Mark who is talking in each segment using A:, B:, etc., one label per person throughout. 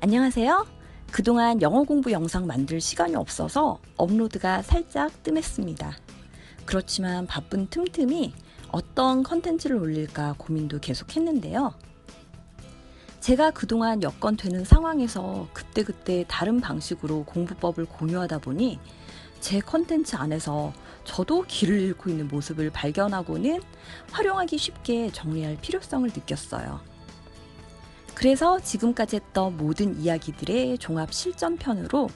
A: 안녕하세요. 그동안 영어 공부 영상 만들 시간이 없어서 업로드가 살짝 뜸했습니다. 그렇지만 바쁜 틈틈이 어떤 컨텐츠를 올릴까 고민도 계속 했는데요. 제가 그동안 여건 되는 상황에서 그때그때 다른 방식으로 공부법을 공유하다 보니 제 컨텐츠 안에서 저도 길을 잃고 있는 모습을 발견하고는 활용하기 쉽게 정리할 필요성을 느꼈어요. 그래서 지금까지 했던 모든 이야기들의 종합 실전편으로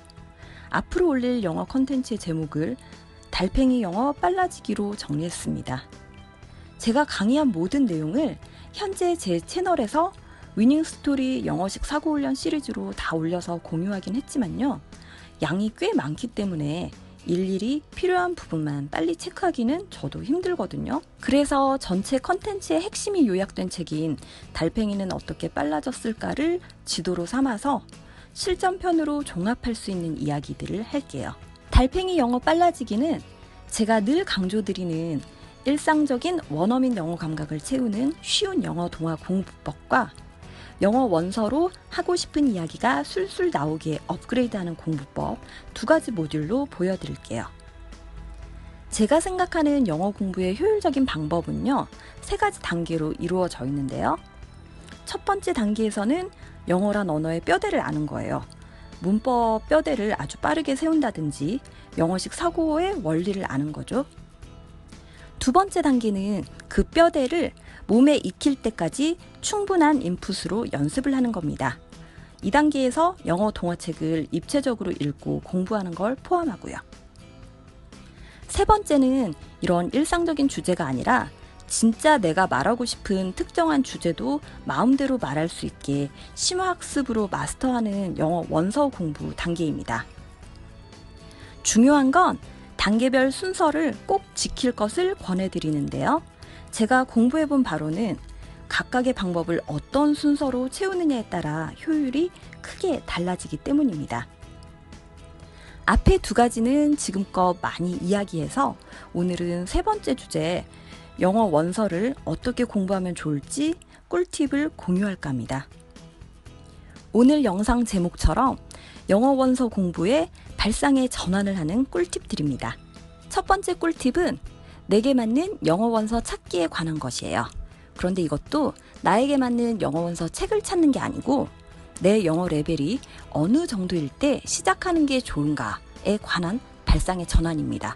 A: 앞으로 올릴 영어 컨텐츠의 제목을 달팽이 영어 빨라지기로 정리했습니다. 제가 강의한 모든 내용을 현재 제 채널에서 위닝 스토리 영어식 사고훈련 시리즈로 다 올려서 공유하긴 했지만요. 양이 꽤 많기 때문에 일일이 필요한 부분만 빨리 체크하기는 저도 힘들거든요. 그래서 전체 컨텐츠의 핵심이 요약된 책인 달팽이는 어떻게 빨라졌을까를 지도로 삼아서 실전편으로 종합할 수 있는 이야기들을 할게요. 달팽이 영어 빨라지기는 제가 늘 강조드리는 일상적인 원어민 영어 감각을 채우는 쉬운 영어 동화 공부법과 영어 원서로 하고 싶은 이야기가 술술 나오게 업그레이드하는 공부법 두 가지 모듈로 보여드릴게요. 제가 생각하는 영어 공부의 효율적인 방법은요, 세 가지 단계로 이루어져 있는데요. 첫 번째 단계에서는 영어란 언어의 뼈대를 아는 거예요. 문법 뼈대를 아주 빠르게 세운다든지 영어식 사고의 원리를 아는 거죠. 두 번째 단계는 그 뼈대를 몸에 익힐 때까지 충분한 인풋으로 연습을 하는 겁니다. 이 단계에서 영어 동화책을 입체적으로 읽고 공부하는 걸 포함하고요. 세 번째는 이런 일상적인 주제가 아니라 진짜 내가 말하고 싶은 특정한 주제도 마음대로 말할 수 있게 심화학습으로 마스터하는 영어 원서 공부 단계입니다. 중요한 건 단계별 순서를 꼭 지킬 것을 권해드리는데요. 제가 공부해본 바로는 각각의 방법을 어떤 순서로 채우느냐에 따라 효율이 크게 달라지기 때문입니다. 앞에 두 가지는 지금껏 많이 이야기해서 오늘은 세 번째 주제, 영어 원서를 어떻게 공부하면 좋을지 꿀팁을 공유할까 합니다. 오늘 영상 제목처럼 영어 원서 공부에 발상의 전환을 하는 꿀팁들입니다. 첫 번째 꿀팁은 내게 맞는 영어 원서 찾기에 관한 것이에요. 그런데 이것도 나에게 맞는 영어 원서 책을 찾는 게 아니고 내 영어 레벨이 어느 정도일 때 시작하는 게 좋은가에 관한 발상의 전환입니다.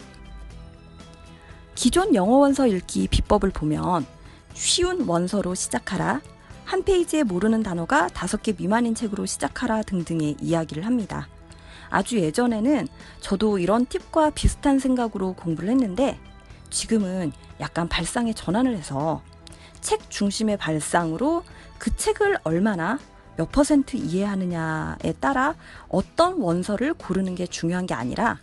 A: 기존 영어 원서 읽기 비법을 보면 쉬운 원서로 시작하라, 한 페이지에 모르는 단어가 5개 미만인 책으로 시작하라 등등의 이야기를 합니다. 아주 예전에는 저도 이런 팁과 비슷한 생각으로 공부를 했는데 지금은 약간 발상의 전환을 해서 책 중심의 발상으로 그 책을 얼마나 몇 % 이해하느냐에 따라 어떤 원서를 고르는 게 중요한 게 아니라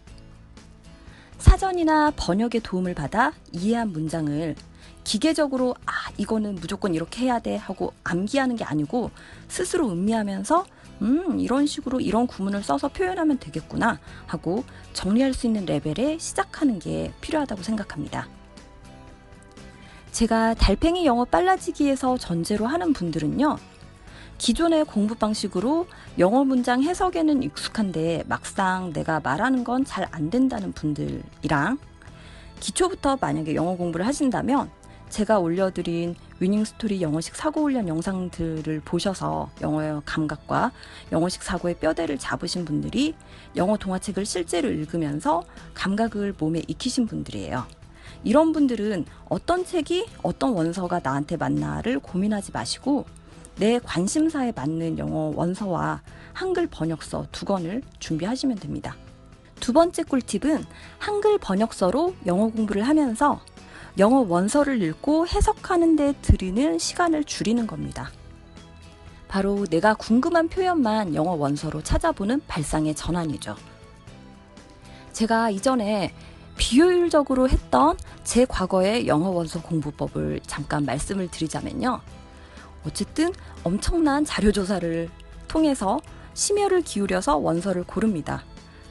A: 사전이나 번역의 도움을 받아 이해한 문장을 기계적으로 이거는 무조건 이렇게 해야 돼 하고 암기하는 게 아니고 스스로 음미하면서 이런 식으로 이런 구문을 써서 표현하면 되겠구나 하고 정리할 수 있는 레벨에 시작하는 게 필요하다고 생각합니다. 제가 달팽이 영어 빨라지기에서 전제로 하는 분들은요, 기존의 공부 방식으로 영어 문장 해석에는 익숙한데 막상 내가 말하는 건 잘 안 된다는 분들이랑 기초부터 만약에 영어 공부를 하신다면 제가 올려드린 위닝 스토리 영어식 사고훈련 영상들을 보셔서 영어 감각과 영어식 사고의 뼈대를 잡으신 분들이 영어 동화책을 실제로 읽으면서 감각을 몸에 익히신 분들이에요. 이런 분들은 어떤 책이 어떤 원서가 나한테 맞나를 고민하지 마시고 내 관심사에 맞는 영어 원서와 한글 번역서 2권을 준비하시면 됩니다. 두 번째 꿀팁은 한글 번역서로 영어 공부를 하면서 영어 원서를 읽고 해석하는 데 들이는 시간을 줄이는 겁니다. 바로 내가 궁금한 표현만 영어 원서로 찾아보는 발상의 전환이죠. 제가 이전에 비효율적으로 했던 제 과거의 영어 원서 공부법을 잠깐 말씀을 드리자면요. 어쨌든 엄청난 자료 조사를 통해서 심혈을 기울여서 원서를 고릅니다.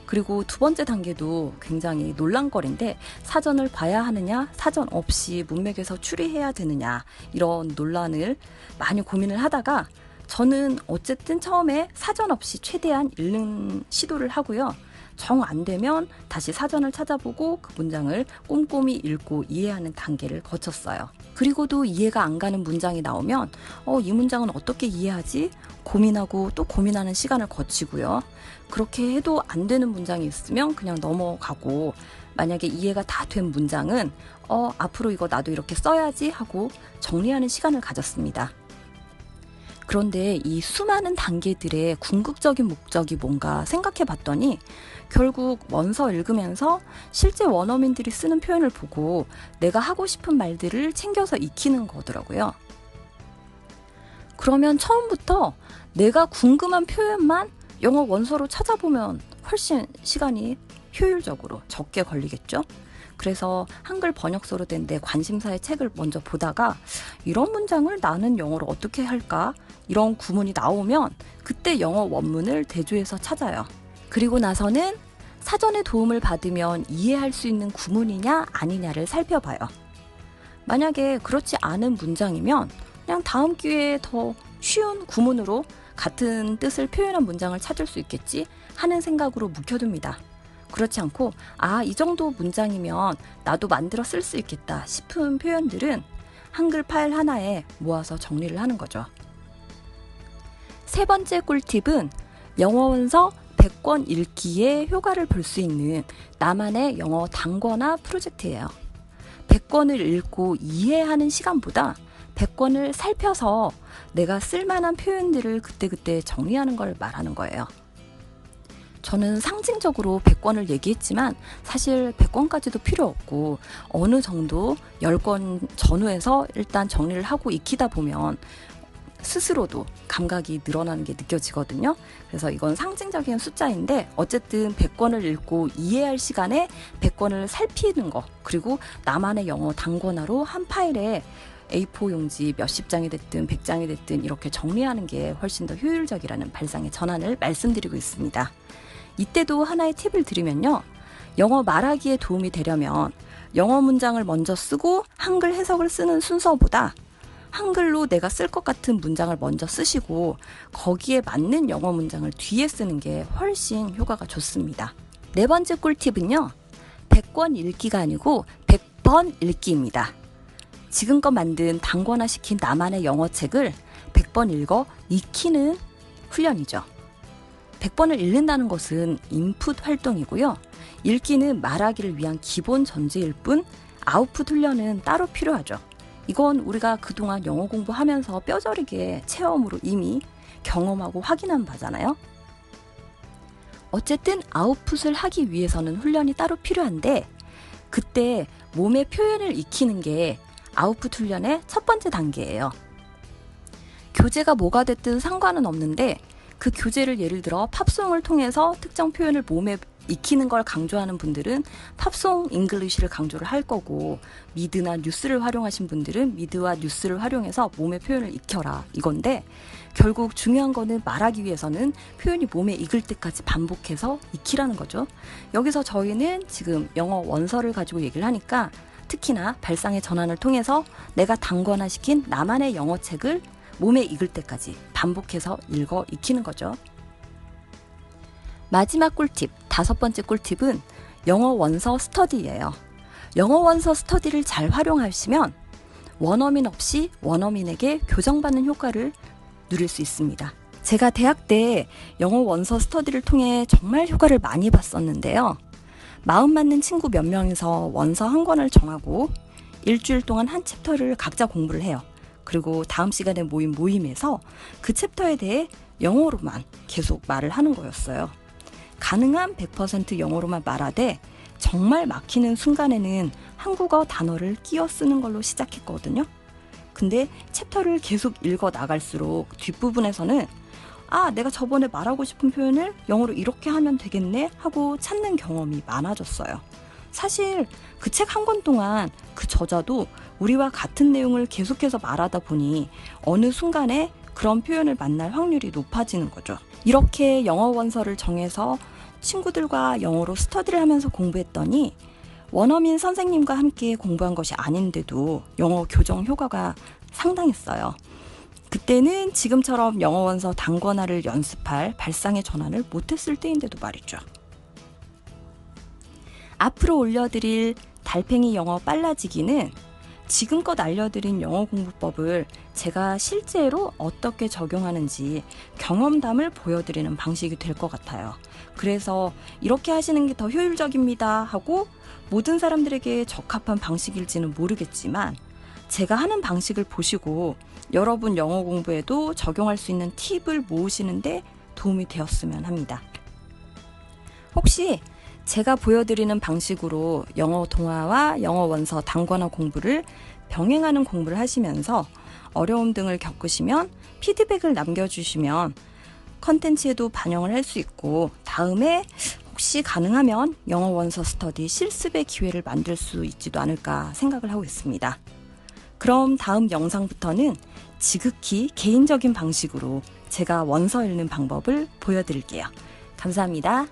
A: 그리고 두 번째 단계도 굉장히 논란거리인데 사전을 봐야 하느냐, 사전 없이 문맥에서 추리해야 되느냐 이런 논란을 많이 고민을 하다가 저는 어쨌든 처음에 사전 없이 최대한 읽는 시도를 하고요. 정 안 되면 다시 사전을 찾아보고 그 문장을 꼼꼼히 읽고 이해하는 단계를 거쳤어요. 그리고도 이해가 안 가는 문장이 나오면 이 문장은 어떻게 이해하지? 고민하고 또 고민하는 시간을 거치고요. 그렇게 해도 안 되는 문장이 있으면 그냥 넘어가고, 만약에 이해가 다 된 문장은 앞으로 이거 나도 이렇게 써야지 하고 정리하는 시간을 가졌습니다. 그런데 이 수많은 단계들의 궁극적인 목적이 뭔가 생각해 봤더니 결국 원서 읽으면서 실제 원어민들이 쓰는 표현을 보고 내가 하고 싶은 말들을 챙겨서 익히는 거더라고요. 그러면 처음부터 내가 궁금한 표현만 영어 원서로 찾아보면 훨씬 시간이 효율적으로 적게 걸리겠죠? 그래서 한글 번역서로 된 내 관심사의 책을 먼저 보다가 이런 문장을 나는 영어로 어떻게 할까? 이런 구문이 나오면 그때 영어 원문을 대조해서 찾아요. 그리고 나서는 사전의 도움을 받으면 이해할 수 있는 구문이냐 아니냐를 살펴봐요. 만약에 그렇지 않은 문장이면 그냥 다음 기회에 더 쉬운 구문으로 같은 뜻을 표현한 문장을 찾을 수 있겠지 하는 생각으로 묵혀둡니다. 그렇지 않고 이 정도 문장이면 나도 만들어 쓸 수 있겠다 싶은 표현들은 한글 파일 하나에 모아서 정리를 하는 거죠. 세 번째 꿀팁은 영어 원서 100권 읽기의 효과를 볼 수 있는 나만의 영어 단권화 프로젝트예요. 100권을 읽고 이해하는 시간보다 100권을 살펴서 내가 쓸만한 표현들을 그때그때 정리하는 걸 말하는 거예요. 저는 상징적으로 100권을 얘기했지만 사실 100권까지도 필요 없고 어느 정도 10권 전후에서 일단 정리를 하고 익히다 보면 스스로도 감각이 늘어나는 게 느껴지거든요. 그래서 이건 상징적인 숫자인데 어쨌든 100권을 읽고 이해할 시간에 100권을 살피는 거, 그리고 나만의 영어 단권화로 한 파일에 A4 용지 몇십 장이 됐든 100장이 됐든 이렇게 정리하는 게 훨씬 더 효율적이라는 발상의 전환을 말씀드리고 있습니다. 이때도 하나의 팁을 드리면요. 영어 말하기에 도움이 되려면 영어 문장을 먼저 쓰고 한글 해석을 쓰는 순서보다 한글로 내가 쓸 것 같은 문장을 먼저 쓰시고 거기에 맞는 영어 문장을 뒤에 쓰는 게 훨씬 효과가 좋습니다. 네 번째 꿀팁은요. 100권 읽기가 아니고 100번 읽기입니다. 지금껏 만든 단권화시킨 나만의 영어책을 100번 읽어 익히는 훈련이죠. 100번을 읽는다는 것은 인풋 활동이고요. 읽기는 말하기를 위한 기본 전제일 뿐 아웃풋 훈련은 따로 필요하죠. 이건 우리가 그동안 영어 공부하면서 뼈저리게 체험으로 이미 경험하고 확인한 바잖아요. 어쨌든 아웃풋을 하기 위해서는 훈련이 따로 필요한데 그때 몸의 표현을 익히는 게 아웃풋 훈련의 첫 번째 단계예요. 교재가 뭐가 됐든 상관은 없는데 그 교재를 예를 들어 팝송을 통해서 특정 표현을 몸에 익히는 걸 강조하는 분들은 팝송 잉글리시를 강조를 할 거고, 미드나 뉴스를 활용하신 분들은 미드와 뉴스를 활용해서 몸의 표현을 익혀라 이건데, 결국 중요한 거는 말하기 위해서는 표현이 몸에 익을 때까지 반복해서 익히라는 거죠. 여기서 저희는 지금 영어 원서를 가지고 얘기를 하니까 특히나 발상의 전환을 통해서 내가 단권화시킨 나만의 영어책을 몸에 익을 때까지 반복해서 읽어 익히는 거죠. 마지막 꿀팁, 5번째 꿀팁은 영어 원서 스터디예요. 영어 원서 스터디를 잘 활용하시면 원어민 없이 원어민에게 교정받는 효과를 누릴 수 있습니다. 제가 대학 때 영어 원서 스터디를 통해 정말 효과를 많이 봤었는데요. 마음 맞는 친구 몇 명이서 원서 한 권을 정하고 일주일 동안 한 챕터를 각자 공부를 해요. 그리고 다음 시간에 모인 모임에서 그 챕터에 대해 영어로만 계속 말을 하는 거였어요. 가능한 100% 영어로만 말하되 정말 막히는 순간에는 한국어 단어를 끼워 쓰는 걸로 시작했거든요. 근데 챕터를 계속 읽어 나갈수록 뒷부분에서는 내가 저번에 말하고 싶은 표현을 영어로 이렇게 하면 되겠네 하고 찾는 경험이 많아졌어요. 사실 그 책 한 권 동안 그 저자도 우리와 같은 내용을 계속해서 말하다 보니 어느 순간에 그런 표현을 만날 확률이 높아지는 거죠. 이렇게 영어 원서를 정해서 친구들과 영어로 스터디를 하면서 공부했더니 원어민 선생님과 함께 공부한 것이 아닌데도 영어 교정 효과가 상당했어요. 그때는 지금처럼 영어 원서 단권화를 연습할 발상의 전환을 못했을 때인데도 말이죠. 앞으로 올려드릴 달팽이 영어 빨라지기는 지금껏 알려드린 영어 공부법을 제가 실제로 어떻게 적용하는지 경험담을 보여드리는 방식이 될 것 같아요. 그래서 이렇게 하시는 게 더 효율적입니다 하고 모든 사람들에게 적합한 방식일지는 모르겠지만 제가 하는 방식을 보시고 여러분 영어 공부에도 적용할 수 있는 팁을 모으시는데 도움이 되었으면 합니다. 혹시 제가 보여드리는 방식으로 영어 동화와 영어 원서 단권화 공부를 병행하는 공부를 하시면서 어려움 등을 겪으시면 피드백을 남겨주시면 컨텐츠에도 반영을 할 수 있고 다음에 혹시 가능하면 영어 원서 스터디 실습의 기회를 만들 수 있지도 않을까 생각을 하고 있습니다. 그럼 다음 영상부터는 지극히 개인적인 방식으로 제가 원서 읽는 방법을 보여드릴게요. 감사합니다.